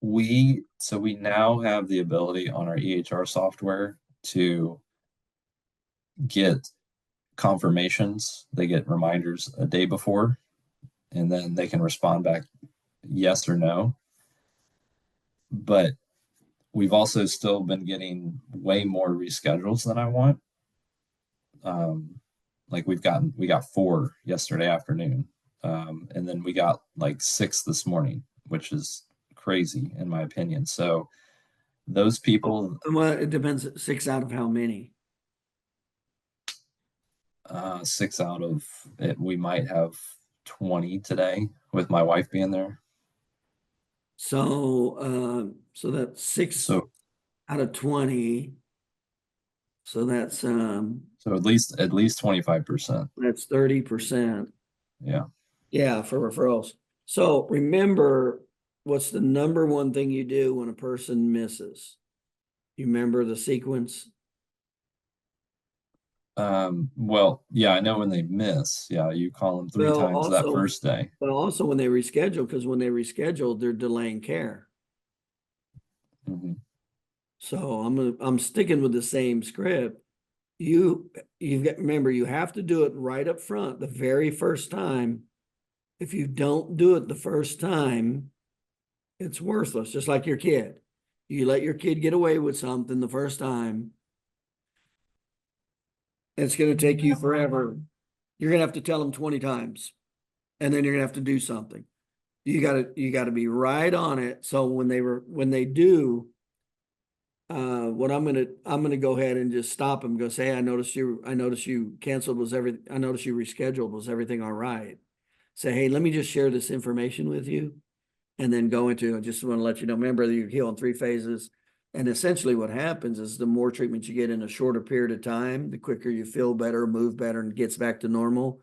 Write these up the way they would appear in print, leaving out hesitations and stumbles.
So we now have the ability on our EHR software to get confirmations. They get reminders a day before, and then they can respond back yes or no. But we've also still been getting way more reschedules than I want. Like we got 4 yesterday afternoon, and then we got like 6 this morning, which is crazy in my opinion. So those people, Well, it depends. 6 out of how many? 6 out of it, we might have 20 today with my wife being there. So that's 6 So out of 20. So that's so at least 25%. 30%. Yeah. Yeah, for referrals. So remember, what's the number one thing you do when a person misses? You remember the sequence? Well, yeah, I know when they miss, yeah, you call them 3 Well, times that also, first day. when they reschedule, because when they reschedule, they're delaying care. Mhm. So I'm sticking with the same script. Remember, you have to do it right up front the very first time. If you don't do it the first time, it's worthless, just like your kid. You let your kid get away with something the first time, it's going to take you forever. You're going to have to tell them 20 times, and then you're going to have to do something. You got to be right on it. So when they do, what I'm gonna go ahead and just stop them. Go say, I noticed you canceled. I noticed you rescheduled. Was everything all right? Say, hey, let me just share this information with you, and then go into. I just want to let you know. Remember, you heal in 3 phases, and essentially, what happens is the more treatment you get in a shorter period of time, the quicker you feel better, move better, and gets back to normal.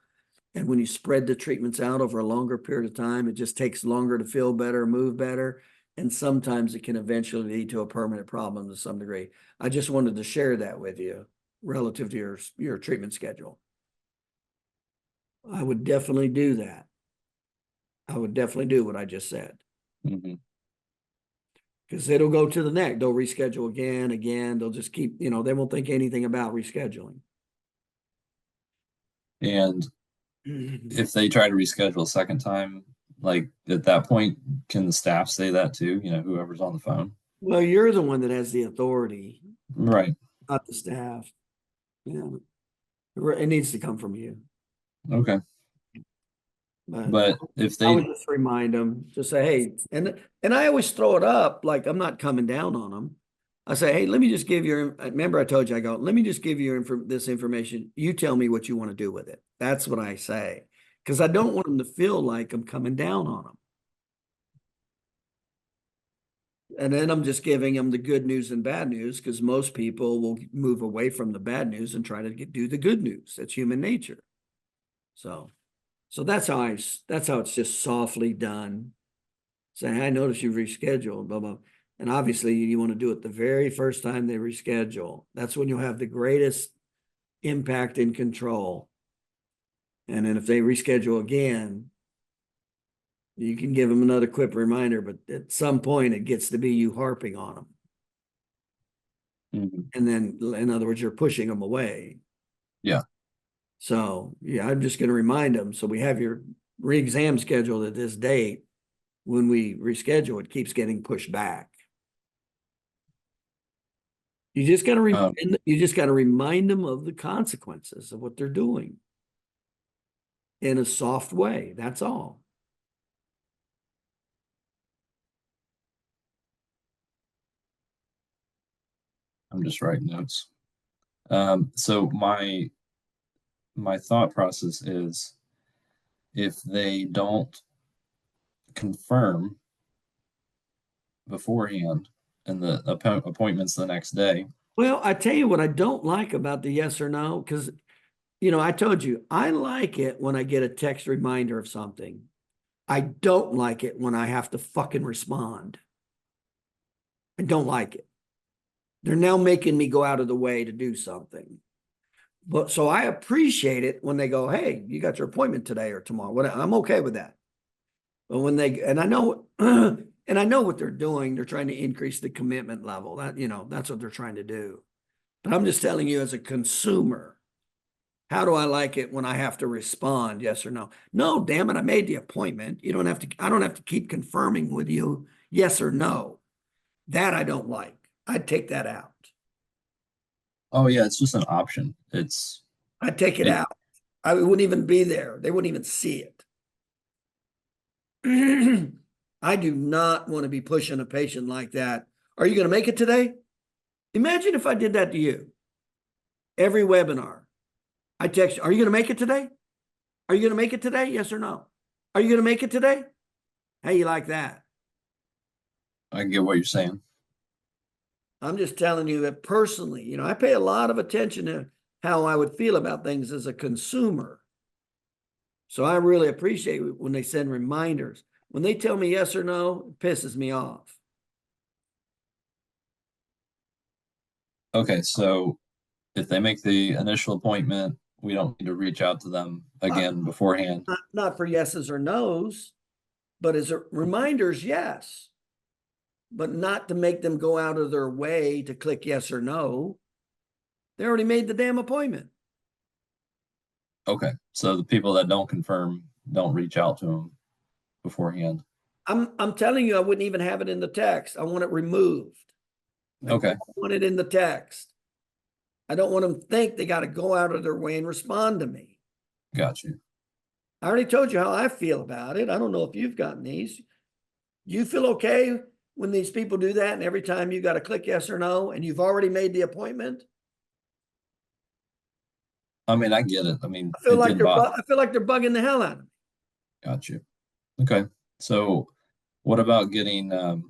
And when you spread the treatments out over a longer period of time, it just takes longer to feel better, move better. And sometimes it can eventually lead to a permanent problem to some degree. I just wanted to share that with you relative to your treatment schedule. I would definitely do that. I would definitely do what I just said. Mhm. Because it'll go to the neck. They'll reschedule again. They'll just keep, they won't think anything about rescheduling. And if they try to reschedule a second time, like at that point, can the staff say that too? Whoever's on the phone. Well, you're the one that has the authority, Right. not the staff. Yeah. It needs to come from you. Okay. But But if I would they, just remind them, just say, hey, and I always throw it up like I'm not coming down on them. I say, hey, let me just give you. Remember, I told you, I go, let me just give you this information. You tell me what you want to do with it. That's what I say, because I don't want them to feel like I'm coming down on them. And then I'm just giving them the good news and bad news, because most people will move away from the bad news and try to do the good news. That's human nature. So that's how it's just softly done. Say, hey, I noticed you rescheduled, blah, blah. And obviously you want to do it the very first time they reschedule. That's when you'll have the greatest impact and control. And then if they reschedule again, you can give them another quick reminder, but at some point it gets to be you harping on them. Mhm. And then, in other words, you're pushing them away. Yeah. So yeah, I'm just going to remind them. So we have your re-exam scheduled at this date. When we reschedule, it keeps getting pushed back. You just got to remind them of the consequences of what they're doing in a soft way. That's all. I'm just writing notes. So my thought process is if they don't confirm beforehand and the appointments the next day. Well, I tell you what I don't like about the yes or no, because I told you I like it when I get a text reminder of something. I don't like it when I have to fucking respond. I don't like it. They're now making me go out of the way to do something. But so I appreciate it when they go, hey, you got your appointment today or tomorrow. I'm okay with that. But when and I know, and And I know what they're doing. They're trying to increase the commitment level. That's what they're trying to do. But I'm just telling you as a consumer, how do I like it when I have to respond, yes or no? No, damn it, I made the appointment. I don't have to keep confirming with you, yes or no. That I don't like. I'd take that out. Oh yeah, it's just an option. It's I'd take it it. out. I wouldn't even be there. They wouldn't even see it. I do not want to be pushing a patient like that. Are you going to make it today? Imagine if I did that to you. Every webinar, I text you, are you going to make it today? Are you going to make it today? Yes or no? Are you going to make it today? How you like that? I get what you're saying. I'm just telling you that personally, I pay a lot of attention to how I would feel about things as a consumer. So I really appreciate when they send reminders. When they tell me yes or no, it pisses me off. Okay, so if they make the initial appointment, we don't need to reach out to them again beforehand. Not for yeses or nos, but as reminders, yes. But not to make them go out of their way to click yes or no. They already made the damn appointment. Okay, so the people that don't confirm don't reach out to them beforehand. I'm telling you, I wouldn't even have it in the text. I want it removed. Okay, I want it in the text. I don't want them to think they got to go out of their way and respond to me. got you. I already told you how I feel about it. I don't know if you've gotten these. You feel okay when these people do that, and every time you got to click yes or no, and you've already made the appointment? I mean, I get it. I mean, I feel it like did bother. I feel like they're bugging the hell out of me. Got you. Okay, so what about getting a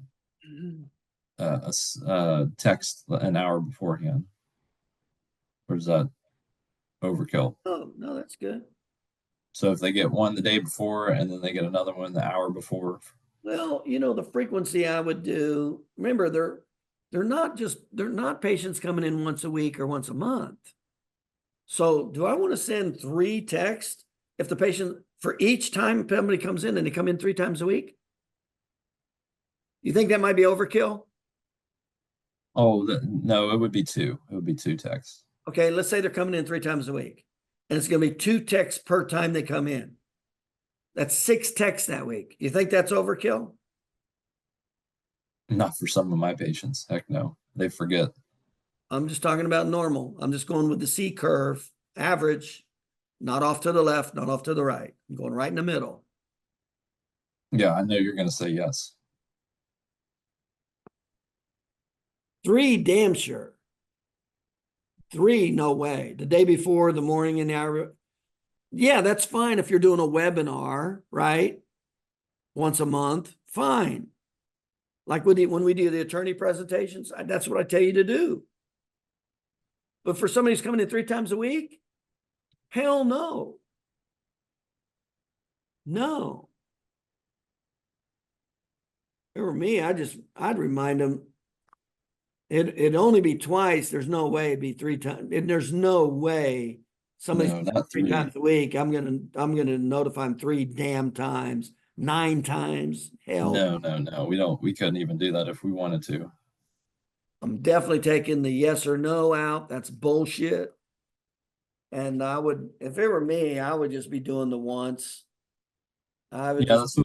text an hour beforehand? Or is that overkill? Oh, no, that's good. So if they get one the day before and then they get another one the hour before. Well, the frequency I would do, remember, they're not patients coming in once a week or once a month. So do I want to send 3 texts if the patient, for each time somebody comes in and they come in 3 times a week? You think that might be overkill? Oh, no, it would be 2. It would be 2 texts. Okay, let's say they're coming in 3 times a week, and it's going to be 2 texts per time they come in. That's 6 texts that week. You think that's overkill? Not for some of my patients. Heck no. They forget. I'm just talking about normal. I'm just going with the C curve, average, not off to the left, not off to the right. I'm going right in the middle. Yeah, I know you're going to say yes. 3, damn sure. 3, no way. The day before, the morning, and the hour. Yeah, that's fine if you're doing a webinar, right? Once a month, fine. Like when we do the attorney presentations, that's what I tell you to do. But for somebody who's coming in 3 times a week, hell no. No. If it were me, I'd remind them. It'd only be twice. There's no way it'd be 3 times. And there's no way somebody's No, not 3 3. times a week. I'm gonna notify them 3 damn times, 9 times. Hell, No. We couldn't even do that if we wanted to. I'm definitely taking the yes or no out. That's bullshit. And if it were me, I would just be doing the once. I would Yeah, just,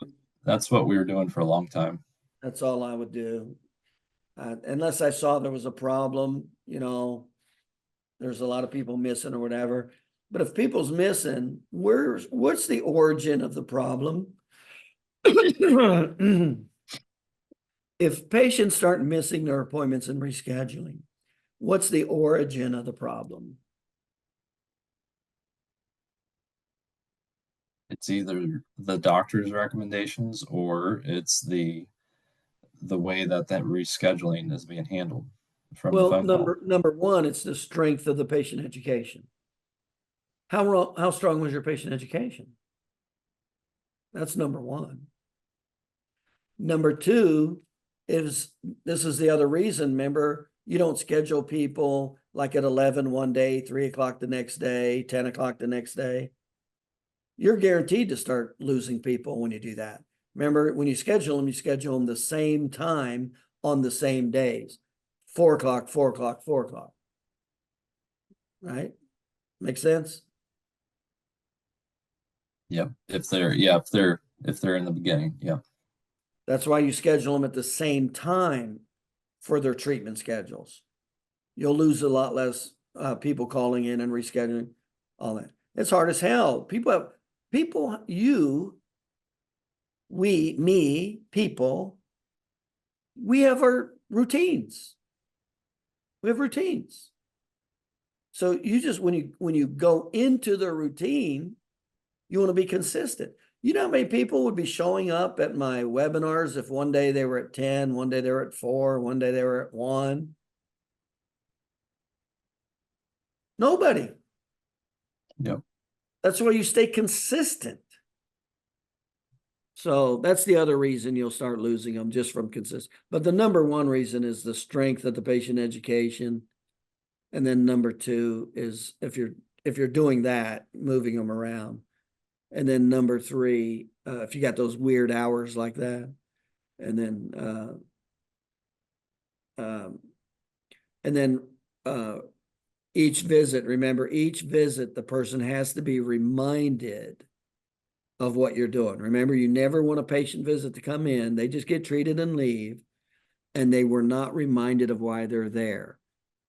that's what we were doing for a long time. that's all I would do. Unless I saw there was a problem, there's a lot of people missing or whatever. But if people's missing, what's the origin of the problem? If patients start missing their appointments and rescheduling, what's the origin of the problem? It's either the doctor's recommendations or it's the way that rescheduling is being handled from the Well, phone call. number one, it's the strength of the patient education. How strong was your patient education? That's number one. Number two is, this is the other reason, remember, you don't schedule people like at 11 one day, 3 o'clock the next day, 10 o'clock the next day. You're guaranteed to start losing people when you do that. Remember, when you schedule them the same time on the same days. 4 o'clock, 4 o'clock, 4 o'clock. Right? Make sense? Yep. If they're in the beginning. Yep. That's why you schedule them at the same time for their treatment schedules. You'll lose a lot less people calling in and rescheduling all that. It's hard as hell. People, people, we have our routines. We have routines. So you just, when you go into the routine, you want to be consistent. You know how many people would be showing up at my webinars if one day they were at 10, one day they were at 4, one day they were at 1? Nobody. Yep. That's why you stay consistent. So that's the other reason you'll start losing them, just from consistent. But the number one reason is the strength of the patient education. And then number two is if you're doing that, moving them around. And then number three, if you got those weird hours like that. And then each visit, remember, each visit, the person has to be reminded of what you're doing. Remember, you never want a patient visit to come in. They just get treated and leave, and they were not reminded of why they're there.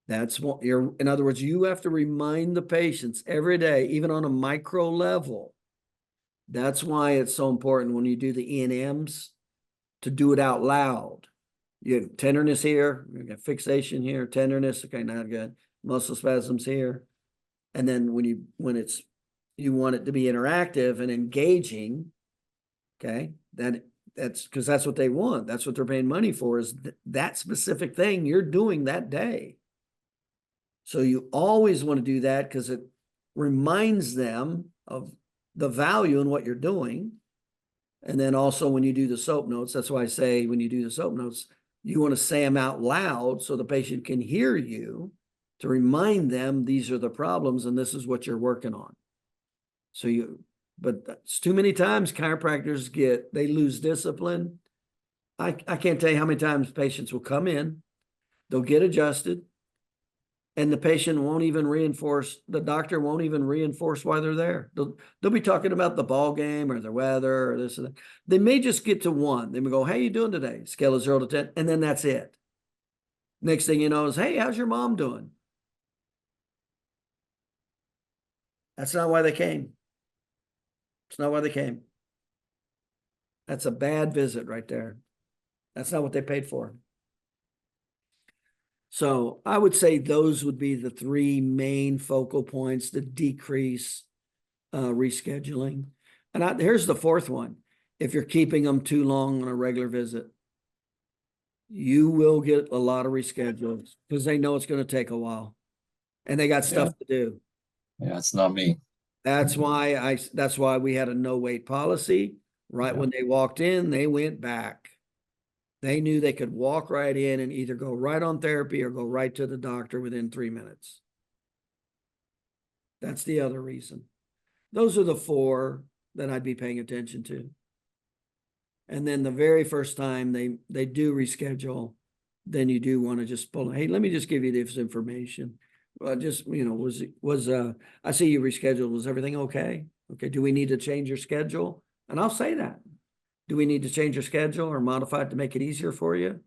That's what in other words, you have to remind the patients every day, even on a micro level. That's why it's so important when you do the E&Ms to do it out loud. You have tenderness here, you got fixation here, tenderness, okay, not good. Muscle spasms here. And then when you want it to be interactive and engaging, okay, that's because that's what they want. That's what they're paying money for, is that specific thing you're doing that day. So you always want to do that because it reminds them of the value in what you're doing. And then also when you do the SOAP notes, that's why I say when you do the SOAP notes, you want to say them out loud so the patient can hear you, to remind them these are the problems and this is what you're working on. But it's too many times chiropractors they lose discipline. I can't tell you how many times patients will come in, they'll get adjusted, and the patient won't even reinforce, the doctor won't even reinforce why they're there. They'll be talking about the ball game or the weather or this and that. They may just get to one. They may go, "How you doing today?" Scale of 0 to 10, and then that's it. Next thing you know is, "Hey, how's your mom doing?" That's not why they came. It's not why they came. That's a bad visit right there. That's not what they paid for. So I would say those would be the three main focal points to decrease rescheduling. And here's the fourth one. If you're keeping them too long on a regular visit, you will get a lot of reschedules because they know it's going to take a while and they got stuff to do. Yeah, it's not me. That's why we had a no wait policy. Right when they walked in, they went back. They knew they could walk right in and either go right on therapy or go right to the doctor within 3 minutes. That's the other reason. Those are the four that I'd be paying attention to. And then the very first time they do reschedule, then you do want to just pull, "Hey, let me just give you this information. Just, I see you rescheduled. Was everything okay? Okay. Do we need to change your schedule?" And I'll say that. "Do we need to change your schedule or modify it to make it easier for you?"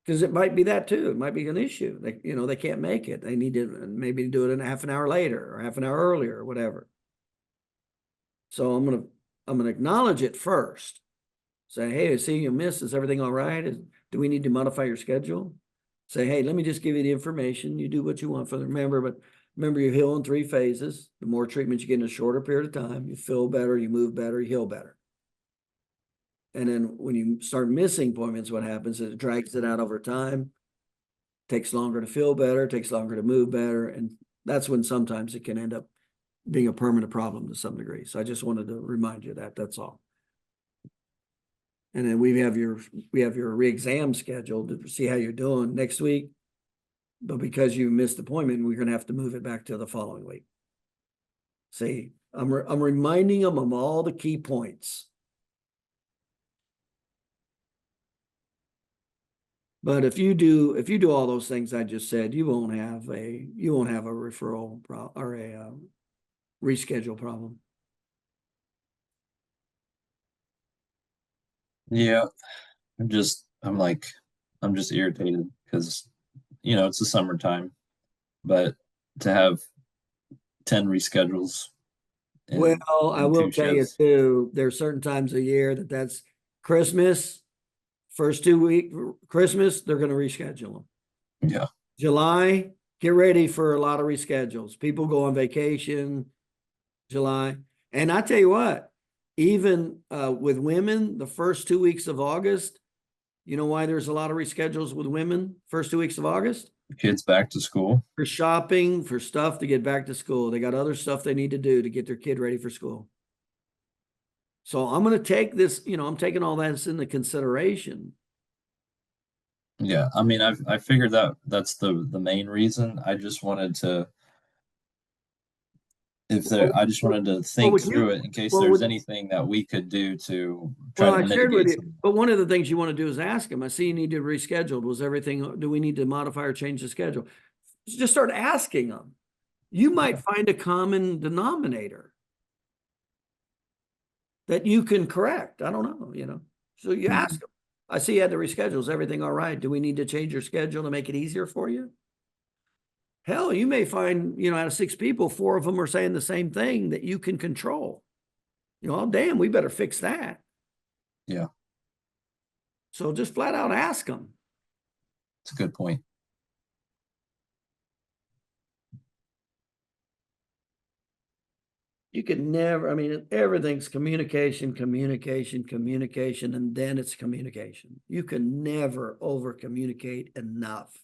Because it might be that too. It might be an issue. They can't make it. They need to maybe do it in a half an hour later or half an hour earlier or whatever. So I'm gonna acknowledge it first. Say, "Hey, I see you missed. Is everything all right? Do we need to modify your schedule?" Say, "Hey, let me just give you the information. You do what you want for the remember, but remember you heal in 3 phases. The more treatment you get in a shorter period of time, you feel better, you move better, you heal better. And then when you start missing appointments, what happens is it drags it out over time, takes longer to feel better, takes longer to move better. And that's when sometimes it can end up being a permanent problem to some degree. So I just wanted to remind you that, that's all. And then we have your re-exam scheduled to see how you're doing next week. But because you missed the appointment, we're going to have to move it back to the following week. See, I'm reminding them of all the key points. But if you do all those things I just said, you won't have a referral or a reschedule problem. Yeah, I'm just irritated because, it's the summertime, but to have 10 reschedules Well, in I will two tell you shifts. too, there's certain times of year that's Christmas, first 2 week, Christmas, they're going to reschedule them. Yeah. July, get ready for a lot of reschedules. People go on vacation, July. And I tell you what, even with women, the first 2 weeks of August, you know why there's a lot of reschedules with women first 2 weeks of August? Kids back to school. For shopping, for stuff to get back to school. They got other stuff they need to do to get their kid ready for school. So I'm going to take this, I'm taking all that into consideration. Yeah. I mean, I figured that's the main reason. I just wanted to, I just wanted to Well, think would through you, it in case well, there's would, anything that we could do to try well, to I shared with mitigate you, some. but one of the things you want to do is ask them. I see you need to reschedule. Was everything, do we need to modify or change the schedule? Just start asking them. You might Yeah. find a common denominator that you can correct. I don't know. So you ask Mhm. them. I see you had to reschedule. Is everything all right? Do we need to change your schedule to make it easier for you? Hell, you may find, out of 6 people, 4 of them are saying the same thing that you can control. Oh, damn, we better fix that. Yeah. So just flat out ask them. It's a good point. You could never, I mean, everything's communication, communication, communication, and then it's communication. You can never over communicate enough.